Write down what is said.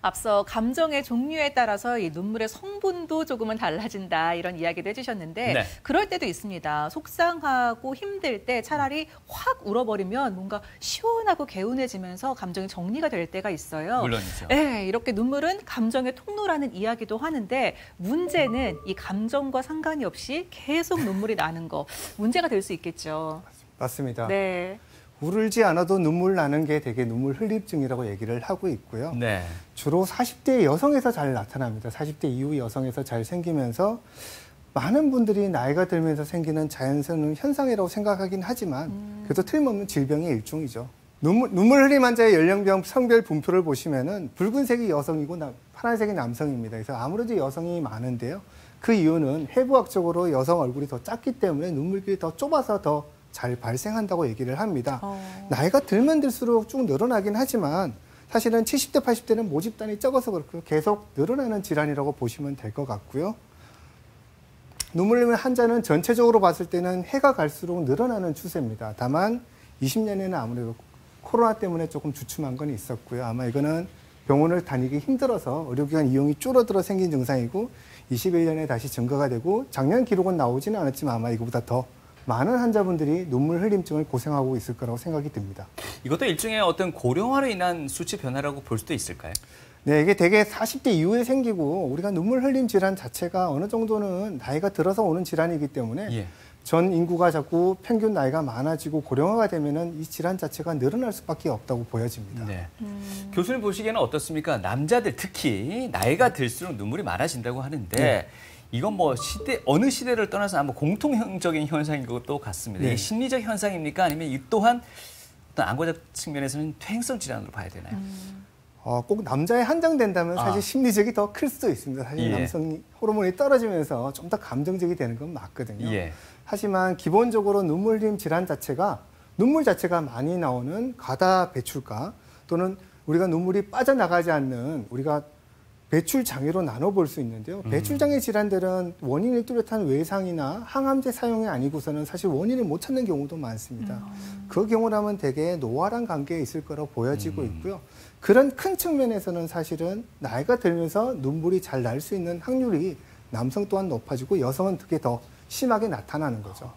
앞서 감정의 종류에 따라서 이 눈물의 성분도 조금은 달라진다 이런 이야기도 해주셨는데 네. 그럴 때도 있습니다. 속상하고 힘들 때 차라리 확 울어버리면 뭔가 시원하고 개운해지면서 감정이 정리가 될 때가 있어요. 물론이죠. 네, 이렇게 눈물은 감정의 통로라는 이야기도 하는데 문제는 이 감정과 상관이 없이 계속 눈물이 나는 거 문제가 될 수 있겠죠. 맞습니다. 네. 울지 않아도 눈물 나는 게 되게 눈물 흘림증이라고 얘기를 하고 있고요. 네. 주로 40대 여성에서 잘 나타납니다. 40대 이후 여성에서 잘 생기면서 많은 분들이 나이가 들면서 생기는 자연스러운 현상이라고 생각하긴 하지만 그래도 틀림없는 질병의 일종이죠. 눈물 흘림 환자의 연령별 성별 분포를 보시면은 붉은색이 여성이고 파란색이 남성입니다. 그래서 아무래도 여성이 많은데요. 그 이유는 해부학적으로 여성 얼굴이 더 작기 때문에 눈물길이 더 좁아서 더 잘 발생한다고 얘기를 합니다. 나이가 들면 들수록 쭉 늘어나긴 하지만 사실은 70대, 80대는 모집단이 적어서 그렇고 계속 늘어나는 질환이라고 보시면 될 것 같고요. 눈물 흘리는 환자는 전체적으로 봤을 때는 해가 갈수록 늘어나는 추세입니다. 다만 20년에는 아무래도 코로나 때문에 조금 주춤한 건 있었고요. 아마 이거는 병원을 다니기 힘들어서 의료기관 이용이 줄어들어 생긴 증상이고 21년에 다시 증가가 되고 작년 기록은 나오지는 않았지만 아마 이거보다 더 많은 환자분들이 눈물 흘림증을 고생하고 있을 거라고 생각이 듭니다. 이것도 일종의 어떤 고령화로 인한 수치 변화라고 볼 수도 있을까요? 네, 이게 되게 40대 이후에 생기고 우리가 눈물 흘림 질환 자체가 어느 정도는 나이가 들어서 오는 질환이기 때문에 예. 전 인구가 자꾸 평균 나이가 많아지고 고령화가 되면은 이 질환 자체가 늘어날 수밖에 없다고 보여집니다. 네. 교수님 보시기에는 어떻습니까? 남자들 특히 나이가 들수록 눈물이 많아진다고 하는데 네. 이건 뭐 어느 시대를 떠나서 아마 공통적인 현상인 것도 같습니다. 네. 이게 심리적 현상입니까? 아니면 이 또한 어떤 안과적 측면에서는 퇴행성 질환으로 봐야 되나요? 꼭 남자에 한정된다면 사실 심리적이 더 클 수도 있습니다. 사실 예. 남성 호르몬이 떨어지면서 좀 더 감정적이 되는 건 맞거든요. 예. 하지만 기본적으로 눈물 흘림 질환 자체가 눈물 자체가 많이 나오는 과다 배출가 또는 우리가 눈물이 빠져나가지 않는 우리가 배출 장애로 나눠볼 수 있는데요. 배출 장애 질환들은 원인이 뚜렷한 외상이나 항암제 사용이 아니고서는 사실 원인을 못 찾는 경우도 많습니다. 그 경우라면 대개 노화랑 관계에 있을 거라고 보여지고 있고요. 그런 큰 측면에서는 사실은 나이가 들면서 눈물이 잘 날 수 있는 확률이 남성 또한 높아지고 여성은 그게 더 심하게 나타나는 거죠.